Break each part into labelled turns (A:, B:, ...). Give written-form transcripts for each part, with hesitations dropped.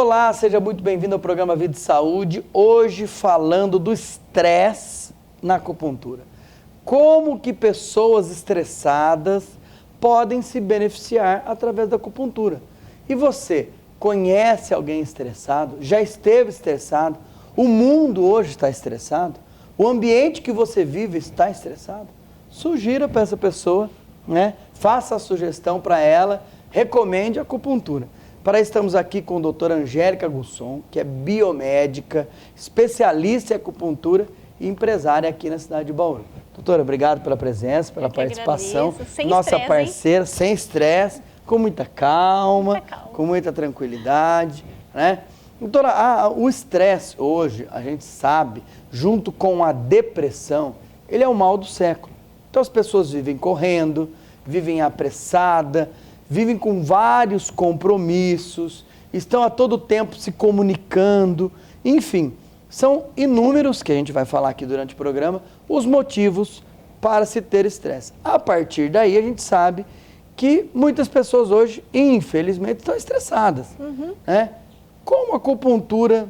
A: Olá, seja muito bem-vindo ao programa Vida e Saúde. Hoje falando do estresse na acupuntura. Como que pessoas estressadas podem se beneficiar através da acupuntura? E você, conhece alguém estressado? Já esteve estressado? O mundo hoje está estressado? O ambiente que você vive está estressado? Sugira para essa pessoa, né? Faça a sugestão para ela, recomende a acupuntura. Para isso estamos aqui com a doutora Angélica Gusson, que é biomédica, especialista em acupuntura e empresária aqui na cidade de Bauru. Doutora, obrigado pela presença, pela participação.
B: Sem
A: Nossa
B: estresse,
A: parceira, sem estresse, com muita calma, com muita tranquilidade, né? Doutora, o estresse hoje, a gente sabe, junto com a depressão, ele é o mal do século. Então as pessoas vivem correndo, vivem apressada, vivem com vários compromissos, estão a todo tempo se comunicando, enfim, são inúmeros, que a gente vai falar aqui durante o programa, os motivos para se ter estresse. A partir daí a gente sabe que muitas pessoas hoje, infelizmente, estão estressadas. Né? Como a acupuntura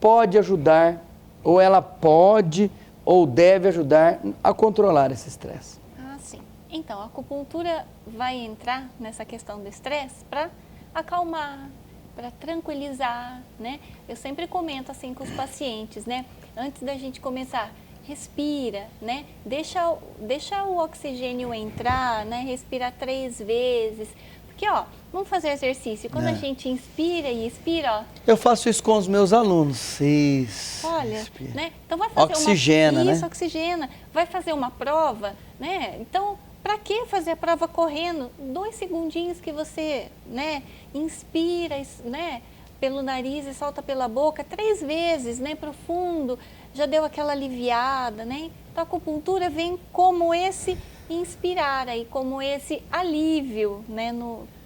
A: pode ajudar, ou ela pode ou deve ajudar a controlar esse estresse?
B: Então, a acupuntura vai entrar nessa questão do estresse para acalmar, para tranquilizar, né? Eu sempre comento assim com os pacientes, né? Antes da gente começar, respira, né? Deixa o oxigênio entrar, né? Respira 3 vezes. Porque, ó, vamos fazer exercício. Quando a gente inspira e expira, ó.
A: Eu faço isso com os meus alunos. Isso.
B: Olha, né? Então vai fazer
A: oxigena,
B: Isso, oxigena. Vai fazer uma prova, né? Então, para que fazer a prova correndo? 2 segundinhos que você, né, inspira, né, pelo nariz e solta pela boca 3 vezes, né, profundo, já deu aquela aliviada, né? Então a acupuntura vem como esse inspirar aí, como esse alívio, né,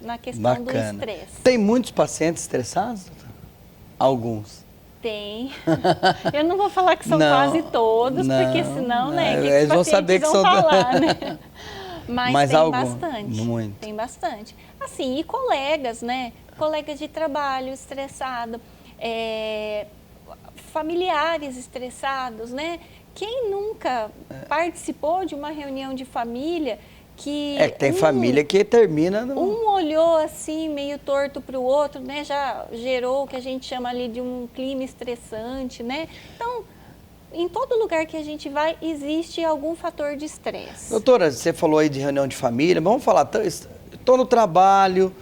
B: na questão do estresse.
A: Tem muitos pacientes estressados? Alguns.
B: Tem. Eu não vou falar que são quase todos, porque senão, né,
A: eles vão saber que são
B: falar, né? Mas tem
A: alguns,
B: bastante,
A: muito.
B: Tem bastante. Assim, e colegas, né? Colegas de trabalho estressados, familiares estressados, né? Quem nunca participou de uma reunião de família que...
A: tem família que termina...
B: Um olhou assim, meio torto para o outro, né? Já gerou o que a gente chama ali de um clima estressante, né? Então... Em todo lugar que a gente vai, existe algum fator de estresse.
A: Doutora, você falou aí de reunião de família, vamos falar, estou no trabalho,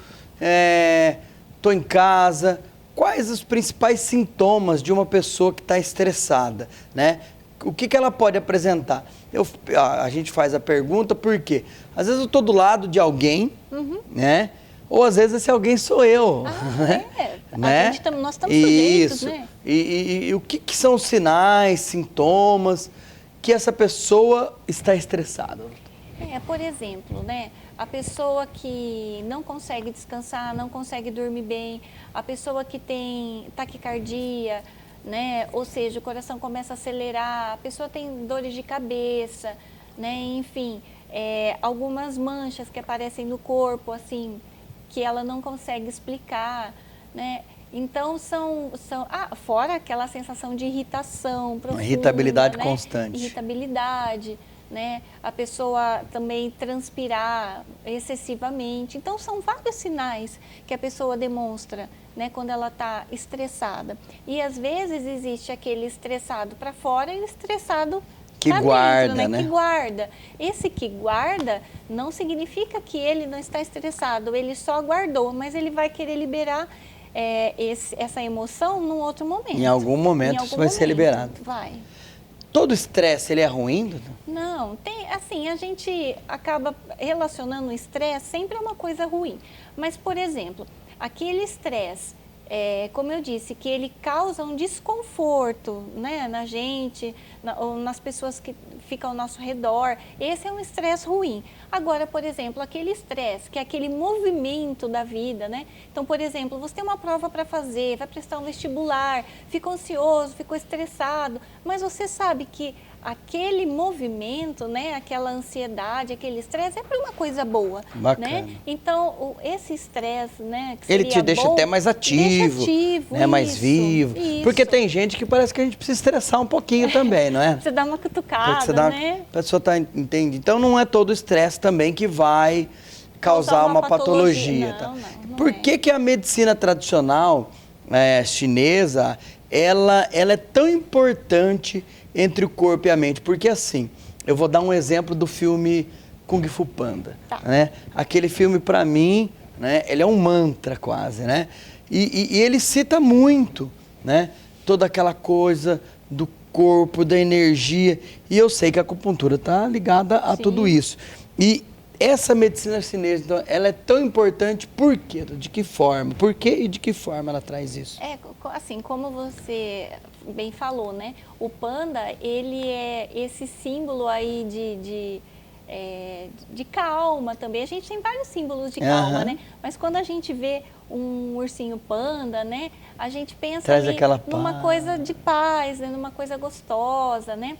A: estou em casa, quais os principais sintomas de uma pessoa que está estressada, né? O que ela pode apresentar? A gente faz a pergunta porque, às vezes eu estou do lado de alguém, né? Ou às vezes esse alguém sou eu.
B: Né? Nós estamos sujeitos,
A: isso.
B: Né?
A: E o que são os sinais, sintomas que essa pessoa está estressada?
B: Por exemplo, né? A pessoa que não consegue descansar, não consegue dormir bem, a pessoa que tem taquicardia, né? Ou seja, o coração começa a acelerar, a pessoa tem dores de cabeça, né? Enfim, algumas manchas que aparecem no corpo, assim, que ela não consegue explicar, né? Então, fora aquela sensação de irritação profunda,
A: irritabilidade, né? Constante.
B: Irritabilidade, né? A pessoa também transpirar excessivamente. Então, são vários sinais que a pessoa demonstra, né? Quando ela está estressada. E, às vezes, existe aquele estressado para fora e o estressado
A: que guarda,
B: dentro,
A: né?
B: Que guarda. Esse que guarda não significa que ele não está estressado, ele só guardou, mas ele vai querer liberar essa emoção num outro momento.
A: Em algum momento isso vai ser liberado.
B: Vai.
A: Todo estresse, ele é ruim, doutor?
B: Não, assim, a gente acaba relacionando o estresse sempre a uma coisa ruim. Mas, por exemplo, aquele estresse, como eu disse, que ele causa um desconforto, né, na gente, ou nas pessoas que ficam ao nosso redor, esse é um estresse ruim. Agora, por exemplo, aquele estresse, que é aquele movimento da vida, né? Então, por exemplo, você tem uma prova para fazer, vai prestar um vestibular, ficou ansioso, ficou estressado, mas você sabe que aquele movimento, né, aquela ansiedade, aquele estresse é para uma coisa boa.
A: Bacana.
B: Né? Então, esse estresse, né, que
A: Ele te deixa
B: bom,
A: até mais ativo, né, mais vivo.
B: Isso.
A: Porque tem gente que parece que a gente precisa estressar um pouquinho também, não é?
B: Você dá uma cutucada,
A: você dá,
B: né?
A: A pessoa entende. Então não é todo estresse também que vai causar uma patologia.
B: Não,
A: tá?
B: não
A: Por
B: é.
A: que a medicina tradicional chinesa, ela é tão importante entre o corpo e a mente? Porque assim, eu vou dar um exemplo do filme Kung Fu Panda.
B: Tá.
A: Né? Aquele filme, para mim, né, ele é um mantra quase, né? E ele cita muito, né, toda aquela coisa do corpo, da energia. E eu sei que a acupuntura está ligada a tudo isso. E essa medicina chinesa, então, ela é tão importante por quê? De que forma? Por quê e de que forma ela traz isso?
B: Assim, como você bem falou, né? O panda, ele é esse símbolo aí de calma também. A gente tem vários símbolos de calma, né? Mas quando a gente vê um ursinho panda, né? A gente pensa
A: traz
B: ali
A: aquela
B: numa
A: paz.
B: coisa de paz, né? Numa coisa gostosa, né?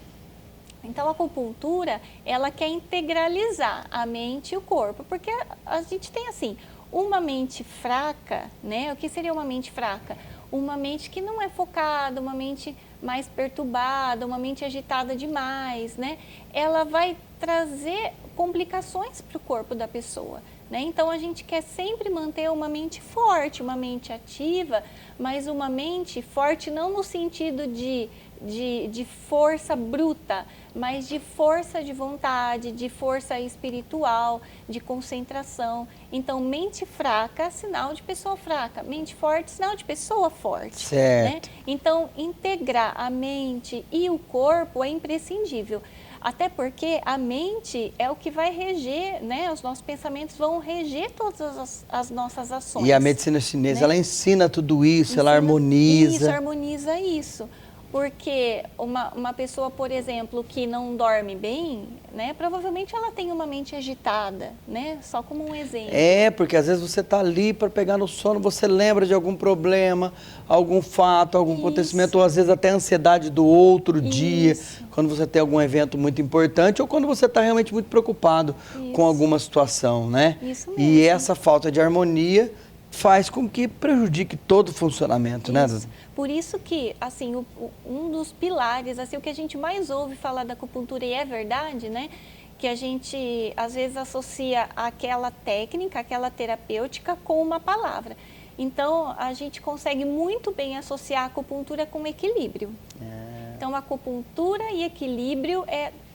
B: Então, a acupuntura, ela quer integralizar a mente e o corpo, porque a gente tem, assim, uma mente fraca, né? O que seria uma mente fraca? Uma mente que não é focada, uma mente mais perturbada, uma mente agitada demais, né? Ela vai trazer complicações para o corpo da pessoa, né? Então, a gente quer sempre manter uma mente forte, uma mente ativa, mas uma mente forte não no sentido de força bruta, mas de força de vontade, de força espiritual, de concentração. Então, mente fraca, sinal de pessoa fraca. Mente forte, sinal de pessoa forte.
A: Certo.
B: Né? Então, integrar a mente e o corpo é imprescindível. Até porque a mente é o que vai reger, né? Os nossos pensamentos vão reger todas as nossas ações.
A: E a medicina chinesa,
B: né?
A: ela ensina tudo isso, ela harmoniza.
B: Isso, harmoniza isso. Porque uma pessoa, por exemplo, que não dorme bem, né, provavelmente ela tem uma mente agitada, né? Só como um exemplo.
A: Porque às vezes você está ali para pegar no sono, você lembra de algum problema, algum fato, algum acontecimento, ou às vezes até a ansiedade do outro dia, quando você tem algum evento muito importante, ou quando você está realmente muito preocupado com alguma situação, né?
B: Isso mesmo.
A: E essa falta de harmonia faz com que prejudique todo o funcionamento, né?
B: Por isso que, assim, um dos pilares, assim, o que a gente mais ouve falar da acupuntura, e é verdade, né? Que a gente, às vezes, associa aquela técnica, aquela terapêutica com uma palavra. Então, a gente consegue muito bem associar a acupuntura com equilíbrio. Então, acupuntura e equilíbrio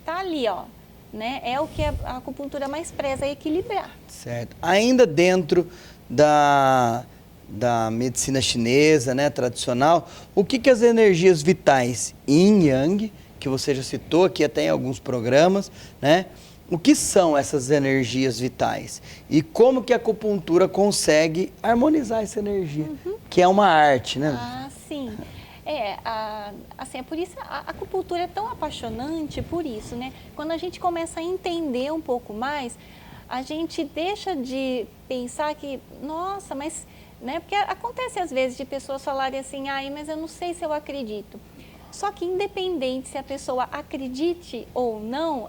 B: tá ali, ó. Né? É o que a acupuntura mais preza, é equilibrar.
A: Certo. Ainda dentro da medicina chinesa, né, tradicional, o que as energias vitais Yin e Yang, que você já citou aqui até em alguns programas, né? O que são essas energias vitais? E como que a acupuntura consegue harmonizar essa energia? Que é uma arte, né?
B: Ah, sim. Assim, é por isso a acupuntura é tão apaixonante por isso, né? Quando a gente começa a entender um pouco mais, a gente deixa de pensar que, nossa, mas, né? Porque acontece às vezes de pessoas falarem assim, mas eu não sei se eu acredito. Só que independente se a pessoa acredite ou não,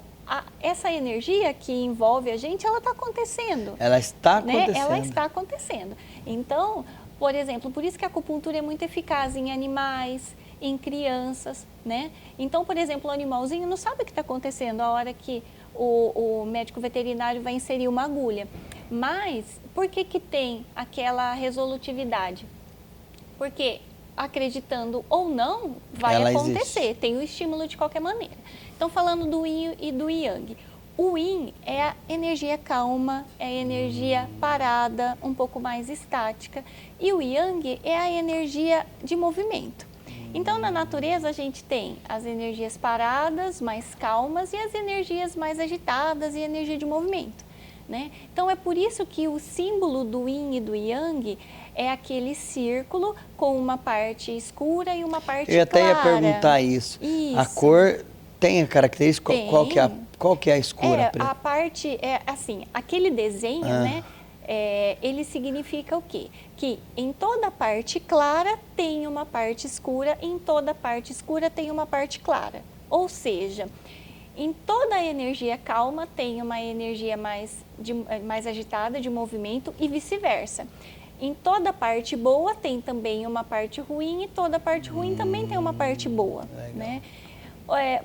B: essa energia que envolve a gente, ela está acontecendo.
A: Ela está acontecendo.
B: Né? Ela está acontecendo. Então, por exemplo, por isso que a acupuntura é muito eficaz em animais, em crianças, né? Então, por exemplo, o animalzinho não sabe o que está acontecendo a hora que o médico veterinário vai inserir uma agulha. Mas, por que tem aquela resolutividade? Porque, acreditando ou não, vai acontecer. Existe. Tem o estímulo de qualquer maneira. Então, falando do Yin e do Yang. O Yin é a energia calma, é a energia parada, um pouco mais estática. E o Yang é a energia de movimento. Então, na natureza, a gente tem as energias paradas, mais calmas, e as energias mais agitadas e energia de movimento. Né? Então, é por isso que o símbolo do Yin e do Yang é aquele círculo com uma parte escura e uma parte clara.
A: Eu até ia perguntar isso. A cor tem a característica?
B: Tem.
A: Qual que é a escura?
B: A parte, assim, aquele desenho, né? Ele significa o quê? Que em toda parte clara tem uma parte escura, em toda parte escura tem uma parte clara. Ou seja, em toda a energia calma tem uma energia mais agitada de movimento e vice-versa. Em toda parte boa tem também uma parte ruim e toda parte ruim também tem uma parte boa, né?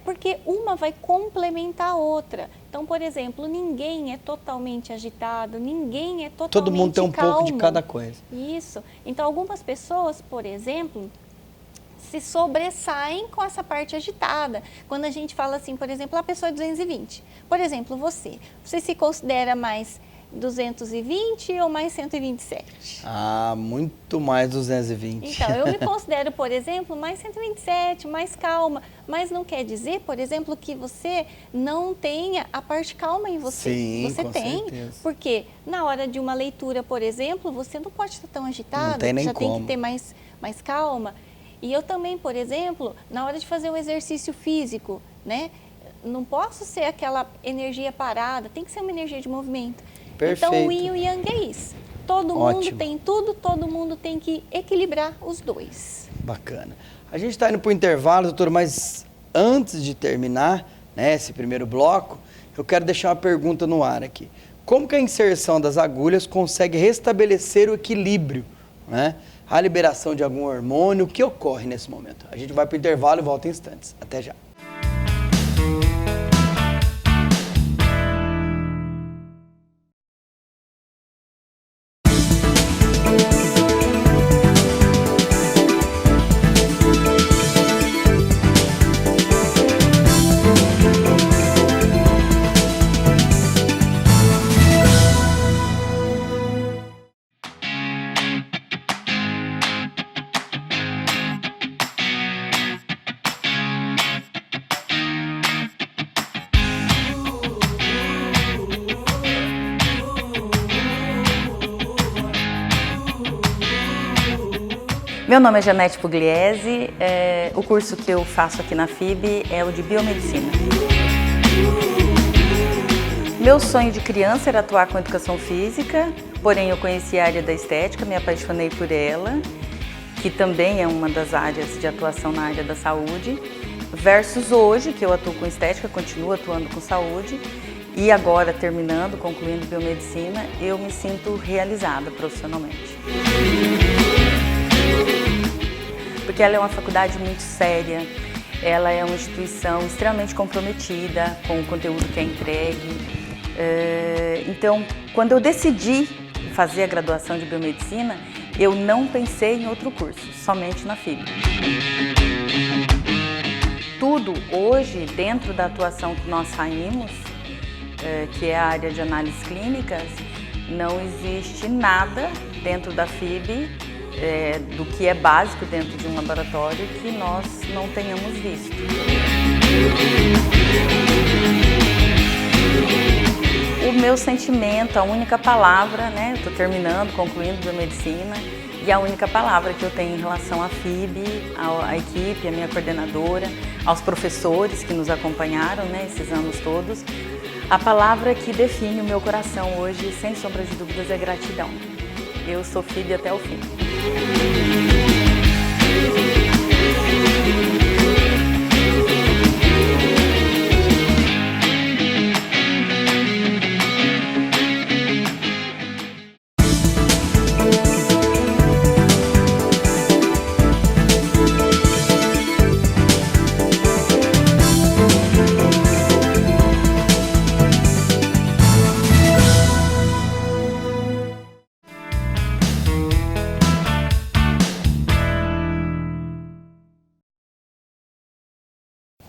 B: Porque uma vai complementar a outra. Então, por exemplo, ninguém é totalmente agitado, ninguém é totalmente calmo.
A: Todo mundo tem um pouco de cada coisa.
B: Isso. Então, algumas pessoas, por exemplo, se sobressaem com essa parte agitada. Quando a gente fala assim, por exemplo, a pessoa é 220. Por exemplo, você se considera mais 220 ou mais 127?
A: Ah, muito mais 220.
B: Então, eu me considero, por exemplo, mais 127, mais calma, mas não quer dizer, por exemplo, que você não tenha a parte calma em você.
A: Sim,
B: você
A: com
B: tem,
A: certeza.
B: porque na hora de uma leitura, por exemplo, você não pode estar tão agitado,
A: não tem nem
B: já
A: como.
B: tem que ter mais calma. E eu também, por exemplo, na hora de fazer um exercício físico, né? Não posso ser aquela energia parada, tem que ser uma energia de movimento.
A: Perfeito.
B: Então, o yin e o yang é isso. Todo
A: Ótimo.
B: mundo tem tudo, todo mundo tem que equilibrar os dois.
A: Bacana. A gente está indo para o intervalo, doutor, mas antes de terminar, né, esse primeiro bloco, eu quero deixar uma pergunta no ar aqui. Como que a inserção das agulhas consegue restabelecer o equilíbrio, né? A liberação de algum hormônio, o que ocorre nesse momento? A gente vai para o intervalo e volta em instantes. Até já.
C: Meu nome é Janete Pugliese, o curso que eu faço aqui na FIB é o de Biomedicina. Meu sonho de criança era atuar com educação física, porém eu conheci a área da estética, me apaixonei por ela, que também é uma das áreas de atuação na área da saúde, versus hoje, que eu atuo com estética, continuo atuando com saúde, e agora terminando, concluindo biomedicina, eu me sinto realizada profissionalmente. Porque ela é uma faculdade muito séria, ela é uma instituição extremamente comprometida com o conteúdo que é entregue. Então, quando eu decidi fazer a graduação de biomedicina, eu não pensei em outro curso, somente na FIB. Tudo hoje, dentro da atuação que nós saímos, que é a área de análises clínicas, não existe nada dentro da FIB do que é básico dentro de um laboratório que nós não tenhamos visto. O meu sentimento, a única palavra, né, eu estou terminando, concluindo biomedicina, e a única palavra que eu tenho em relação à FIB, à equipe, à minha coordenadora, aos professores que nos acompanharam, né, esses anos todos, a palavra que define o meu coração hoje, sem sombra de dúvidas, é gratidão. Eu sou FIB até o fim.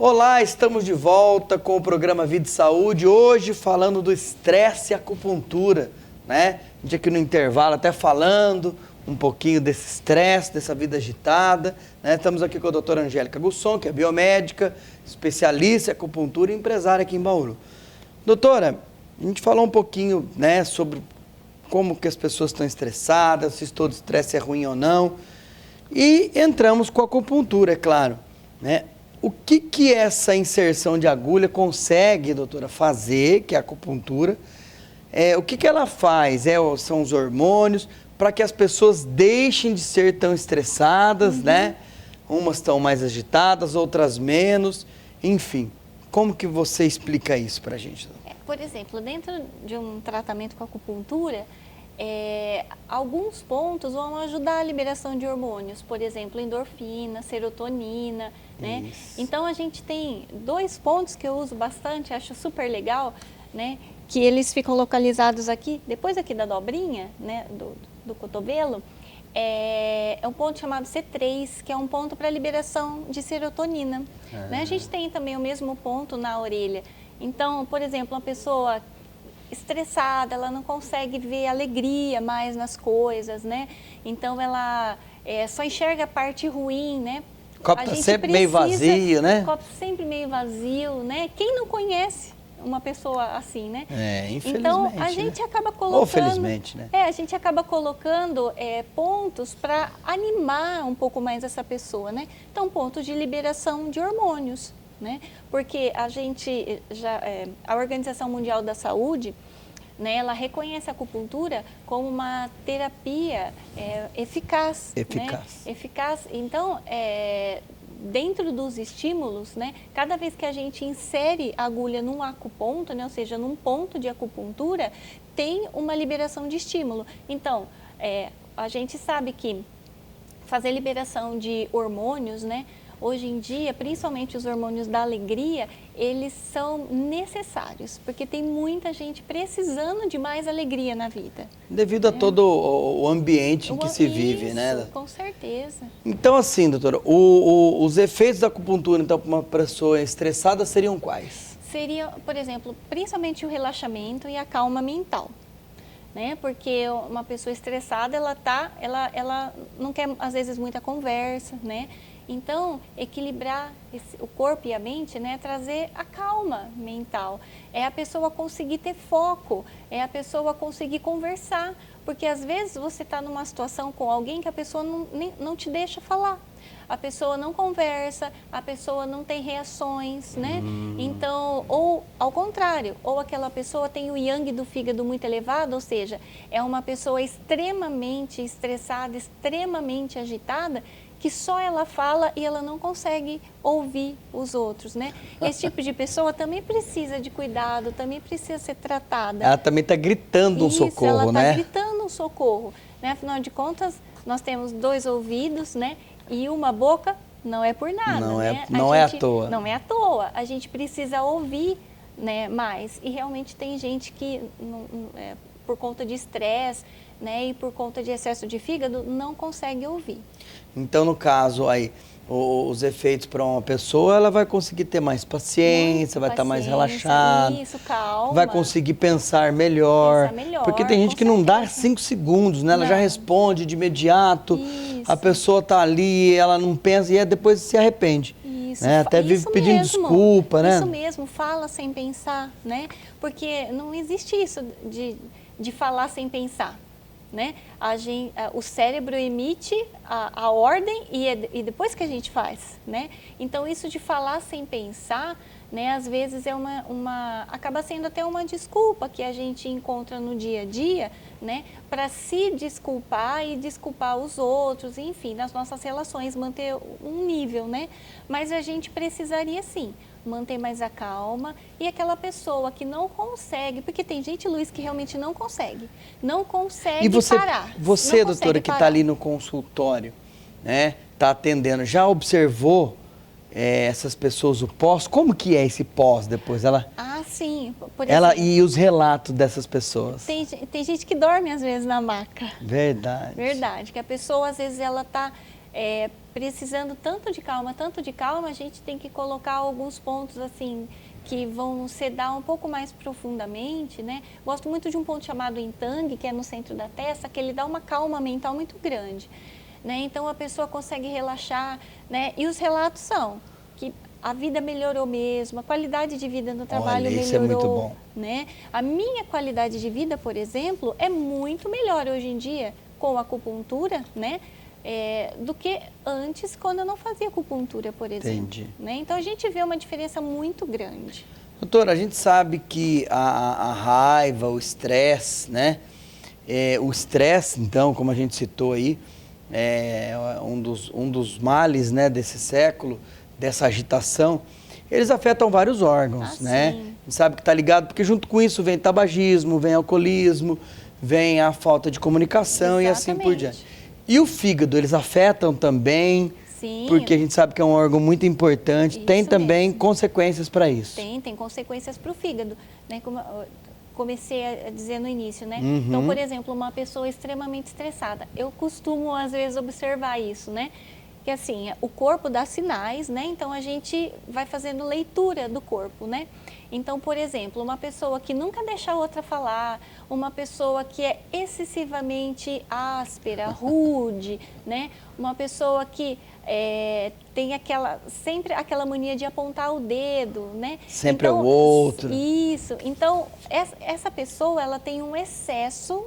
A: Olá, estamos de volta com o programa Vida e Saúde, hoje falando do estresse e acupuntura, né? A gente aqui no intervalo até falando um pouquinho desse estresse, dessa vida agitada, né? Estamos aqui com a doutora Angélica Gusson, que é biomédica, especialista em acupuntura e empresária aqui em Bauru. Doutora, a gente falou um pouquinho, né, sobre como que as pessoas estão estressadas, se todo estresse é ruim ou não, e entramos com a acupuntura, é claro, né? O que essa inserção de agulha consegue, doutora, fazer, que é a acupuntura? O que ela faz? São os hormônios para que as pessoas deixem de ser tão estressadas, né? Umas estão mais agitadas, outras menos. Enfim, como que você explica isso pra gente?
B: Por exemplo, dentro de um tratamento com acupuntura, alguns pontos vão ajudar a liberação de hormônios, por exemplo, endorfina, serotonina, né? Então a gente tem 2 pontos que eu uso bastante, acho super legal, né? Que eles ficam localizados aqui, depois aqui da dobrinha, né? Do cotovelo, é um ponto chamado C3, que é um ponto para liberação de serotonina. Né? A gente tem também o mesmo ponto na orelha. Então, por exemplo, uma pessoa estressada, ela não consegue ver alegria mais nas coisas, né? Então ela só enxerga a parte ruim, né?
A: O copo está sempre meio vazio, né?
B: O copo sempre meio vazio, né? Quem não conhece uma pessoa assim, né?
A: Infelizmente.
B: Então a gente acaba colocando.
A: Ou felizmente, né?
B: A gente acaba colocando pontos para animar um pouco mais essa pessoa, né? Então, pontos de liberação de hormônios. Né? Porque a Organização Mundial da Saúde, né, ela reconhece a acupuntura como uma terapia eficaz. Né? Eficaz. Então, dentro dos estímulos, né, cada vez que a gente insere a agulha num acuponto, né, ou seja, num ponto de acupuntura, tem uma liberação de estímulo. Então, a gente sabe que fazer liberação de hormônios, né, hoje em dia, principalmente os hormônios da alegria, eles são necessários, porque tem muita gente precisando de mais alegria na vida.
A: Devido a todo o ambiente em que se vive, né?
B: Com certeza.
A: Então, assim, doutora, os efeitos da acupuntura, então, para uma pessoa estressada seriam quais?
B: Seria, por exemplo, principalmente o relaxamento e a calma mental. Né? Porque uma pessoa estressada, ela não quer, às vezes, muita conversa, né? Então, equilibrar o corpo e a mente, né? Trazer a calma mental. É a pessoa conseguir ter foco, é a pessoa conseguir conversar. Porque, às vezes, você está numa situação com alguém que a pessoa não te deixa falar. A pessoa não conversa, a pessoa não tem reações, né? Então, ou ao contrário, ou aquela pessoa tem o yang do fígado muito elevado, ou seja, é uma pessoa extremamente estressada, extremamente agitada, que só ela fala e ela não consegue ouvir os outros, né? Esse tipo de pessoa também precisa de cuidado, também precisa ser tratada.
A: Ela também está gritando um socorro, né?
B: Ela está gritando um socorro, né? Afinal de contas, nós temos 2 ouvidos, né? E uma boca, não é por nada, né?
A: Não é à toa.
B: Não é à toa. A gente precisa ouvir, né, mais. E realmente tem gente que, por conta de estresse, né, e por conta de excesso de fígado, não consegue ouvir.
A: Então, no caso aí, os efeitos para uma pessoa, ela vai conseguir ter mais paciência, vai estar mais relaxada.
B: Isso, calma.
A: Vai conseguir pensar melhor. Porque tem gente que não dá 5 segundos, né? Ela já responde de imediato.
B: Isso.
A: A pessoa está ali, ela não pensa e depois se arrepende.
B: Isso.
A: Né? Até vive pedindo desculpa, né?
B: Isso mesmo, fala sem pensar, né? Porque não existe isso de falar sem pensar. Né? O cérebro emite a ordem e depois que a gente faz, né? Então isso de falar sem pensar, né? Às vezes acaba sendo até uma desculpa que a gente encontra no dia a dia, né? Para se desculpar e desculpar os outros, enfim, nas nossas relações, manter um nível, né? Mas a gente precisaria sim manter mais a calma, e aquela pessoa que não consegue, porque tem gente, Luiz, que realmente não consegue parar.
A: Você, doutora, que está ali no consultório, né, está atendendo, já observou essas pessoas, o pós? Como que é esse pós depois?
B: Sim.
A: E os relatos dessas pessoas?
B: Tem gente que dorme às vezes na maca.
A: Verdade.
B: Que a pessoa às vezes ela está precisando tanto de calma, a gente tem que colocar alguns pontos assim que vão sedar um pouco mais profundamente, né? Gosto muito de um ponto chamado Intang, que é no centro da testa, que ele dá uma calma mental muito grande, né? Então a pessoa consegue relaxar, né? E os relatos são que a vida melhorou mesmo, a qualidade de vida no trabalho melhorou.
A: Isso é muito bom.
B: Né? A minha qualidade de vida, por exemplo, é muito melhor hoje em dia com a acupuntura, né? Do que antes, quando eu não fazia acupuntura, por exemplo.
A: Entendi.
B: Né? Então, a gente vê uma diferença muito grande.
A: Doutora, a gente sabe que a raiva, o estresse, né? O estresse, então, como a gente citou aí, é um dos males, né, desse século, dessa agitação. eles afetam vários órgãos, né?
B: Sim.
A: A gente sabe que está ligado, porque junto com isso vem tabagismo, vem alcoolismo, vem a falta de comunicação. Exatamente. E assim por diante. E o fígado, eles afetam também,
B: Sim.
A: porque a gente sabe que é um órgão muito importante,
B: Isso
A: tem também
B: mesmo.
A: consequências para isso.
B: Tem consequências para o fígado, né? Como eu comecei a dizer no início, né?
A: Uhum.
B: Então, por exemplo, uma pessoa extremamente estressada, eu costumo às vezes observar isso, né? Que assim, o corpo dá sinais, né? Então a gente vai fazendo leitura do corpo, né? Então, por exemplo, uma pessoa que nunca deixa a outra falar, uma pessoa que é excessivamente áspera, rude, né? Uma pessoa que tem sempre aquela mania de apontar o dedo, né?
A: Sempre
B: então,
A: é o outro.
B: Isso. Então, essa pessoa, ela tem um excesso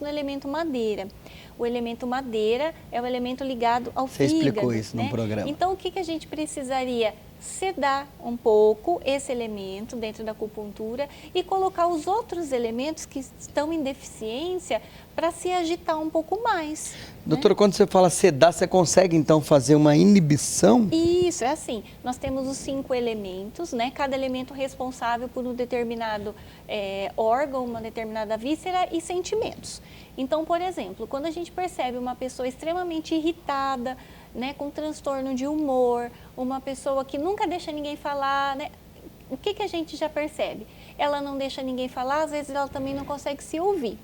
B: no elemento madeira. O elemento madeira é o elemento ligado ao fígado. Você explicou isso no programa. Então, o que a gente precisaria? Sedar um pouco esse elemento dentro da acupuntura e colocar os outros elementos que estão em deficiência para se agitar um pouco mais.
A: Doutora, né? Quando você fala sedar, você consegue então fazer uma inibição?
B: Isso, é assim. Nós temos os 5 elementos, né? Cada elemento responsável por um determinado órgão, uma determinada víscera e sentimentos. Então, por exemplo, quando a gente percebe uma pessoa extremamente irritada, né, com transtorno de humor, uma pessoa que nunca deixa ninguém falar, né? O que a gente já percebe? Ela não deixa ninguém falar, às vezes ela também não consegue se ouvir.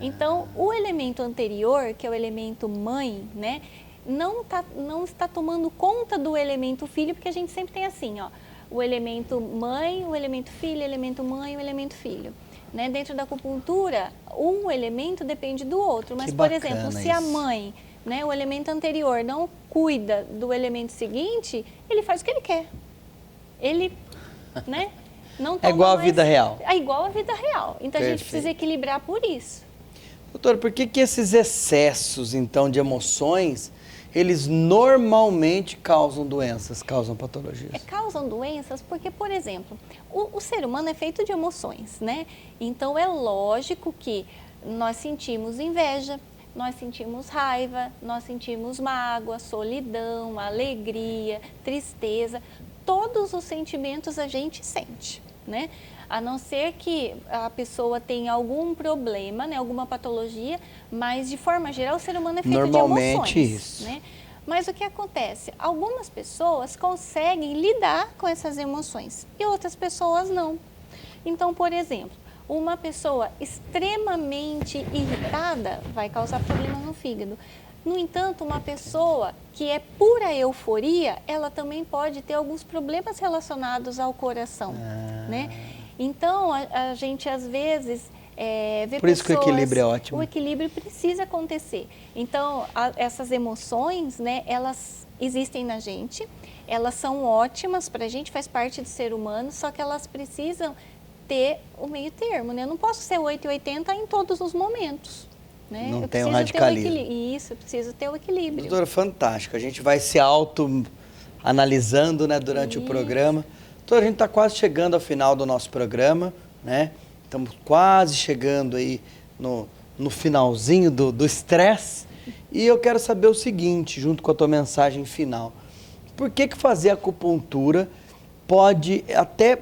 B: Então, o elemento anterior, que é o elemento mãe, né, não está tomando conta do elemento filho, porque a gente sempre tem assim, ó, o elemento mãe, o elemento filho, o elemento mãe, o elemento filho. Né? Dentro da acupuntura, um elemento depende do outro, mas, por exemplo, se a mãe, né, o elemento anterior não cuida do elemento seguinte, ele faz o que ele quer. Ele, né, não toma
A: igual a vida real.
B: É igual a vida real. Então,
A: Perfeito.
B: A gente precisa equilibrar por isso.
A: Doutora, por que esses excessos, então, de emoções, eles normalmente causam doenças, causam patologias?
B: Causam doenças porque, por exemplo, o ser humano é feito de emoções, né? Então, é lógico que nós sentimos inveja, nós sentimos raiva, nós sentimos mágoa, solidão, alegria, tristeza. Todos os sentimentos a gente sente, né? A não ser que a pessoa tenha algum problema, né, alguma patologia, mas de forma geral o ser humano é feito de emoções.
A: Normalmente isso.
B: Né? Mas o que acontece? Algumas pessoas conseguem lidar com essas emoções e outras pessoas não. Então, por exemplo, uma pessoa extremamente irritada vai causar problema no fígado. No entanto, uma pessoa que é pura euforia, ela também pode ter alguns problemas relacionados ao coração, né? Então, a gente às vezes vê
A: Por isso que o equilíbrio é ótimo.
B: O equilíbrio precisa acontecer. Então, essas emoções, né, elas existem na gente, elas são ótimas para a gente, faz parte do ser humano, só que elas precisam ter o meio termo, né? Eu não posso ser 880 em todos os momentos. Né?
A: Não tem um radicalismo.
B: Isso, eu preciso ter o equilíbrio.
A: Doutora, fantástico. A gente vai se auto-analisando, né, durante o programa. Doutora, a gente está quase chegando ao final do nosso programa, né? Estamos quase chegando aí no finalzinho do estresse. E eu quero saber o seguinte, junto com a tua mensagem final. Por que fazer acupuntura pode até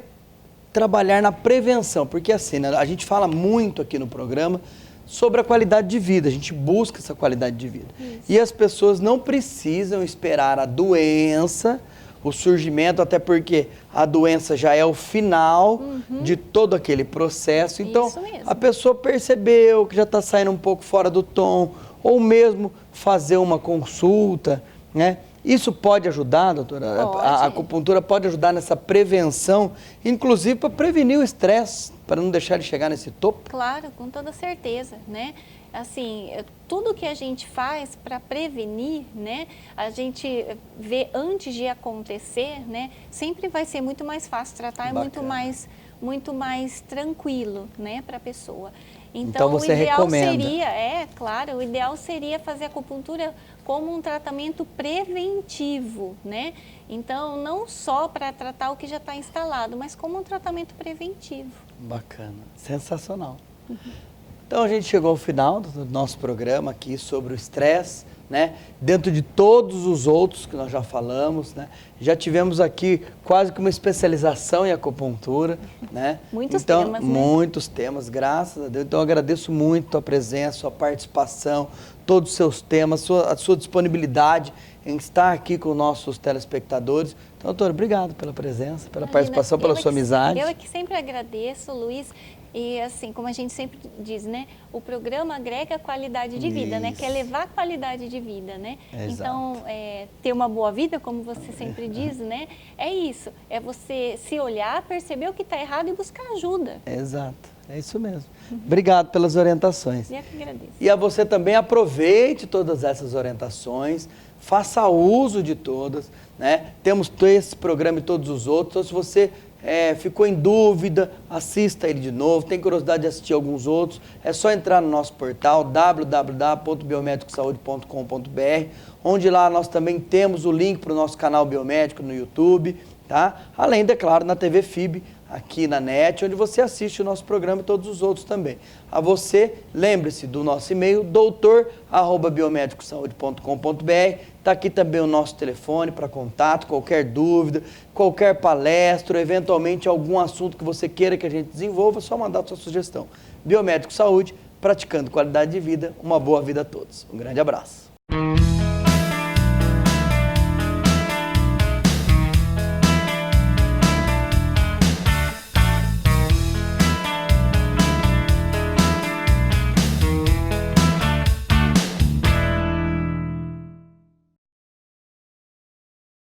A: trabalhar na prevenção? Porque assim, né, a gente fala muito aqui no programa sobre a qualidade de vida, a gente busca essa qualidade de vida. Isso. E as pessoas não precisam esperar a doença, o surgimento, até porque a doença já é o final de todo aquele processo. Então, a pessoa percebeu que já está saindo um pouco fora do tom, ou mesmo fazer uma consulta, né? Isso pode ajudar, doutora?
B: Pode.
A: A acupuntura pode ajudar nessa prevenção, inclusive para prevenir o estresse, para não deixar ele chegar nesse topo?
B: Claro, com toda certeza, né? Assim, tudo que a gente faz para prevenir, né, a gente vê antes de acontecer, né, sempre vai ser muito mais fácil tratar,
A: Bacana.
B: é muito mais tranquilo, né, para a pessoa.
A: Então você
B: o ideal
A: recomenda?
B: seria, claro, o ideal seria fazer a acupuntura como um tratamento preventivo, né? Então, não só para tratar o que já está instalado, mas como um tratamento preventivo.
A: Bacana, sensacional. Então a gente chegou ao final do nosso programa aqui sobre o estresse né? Dentro de todos os outros que nós já falamos, né? Já tivemos aqui quase que uma especialização em acupuntura, né?
B: Muitos
A: então,
B: temas, né?
A: Muitos temas, graças a Deus. Então, eu agradeço muito a tua presença, a sua participação, todos os seus temas, a sua disponibilidade em estar aqui com nossos telespectadores. Então, doutora, obrigado pela presença, pela participação, pela sua amizade.
B: Eu é que sempre agradeço, Luiz. E assim, como a gente sempre diz, né? O programa agrega qualidade de vida, né? Quer levar qualidade de vida, né?
A: Exato.
B: Então, ter uma boa vida, como você sempre diz, né? É isso. É você se olhar, perceber o que está errado e buscar ajuda.
A: Exato. É isso mesmo. Obrigado pelas orientações.
B: Eu que agradeço.
A: E a você também aproveite todas essas orientações, faça uso de todas, né? Temos esse programa e todos os outros. Então, se você ficou em dúvida, assista ele de novo. Tem curiosidade de assistir alguns outros, é só entrar no nosso portal www.biomedicosaude.com.br, onde lá nós também temos o link para o nosso canal Biomédico no YouTube, tá? Além, de claro, na TV FIB, aqui na NET, onde você assiste o nosso programa e todos os outros também. A você, lembre-se do nosso e-mail, doutor@biomedicosaude.com.br. Está aqui também o nosso telefone para contato, qualquer dúvida, qualquer palestra, eventualmente algum assunto que você queira que a gente desenvolva, é só mandar a sua sugestão. Biomédico Saúde, praticando qualidade de vida, uma boa vida a todos. Um grande abraço.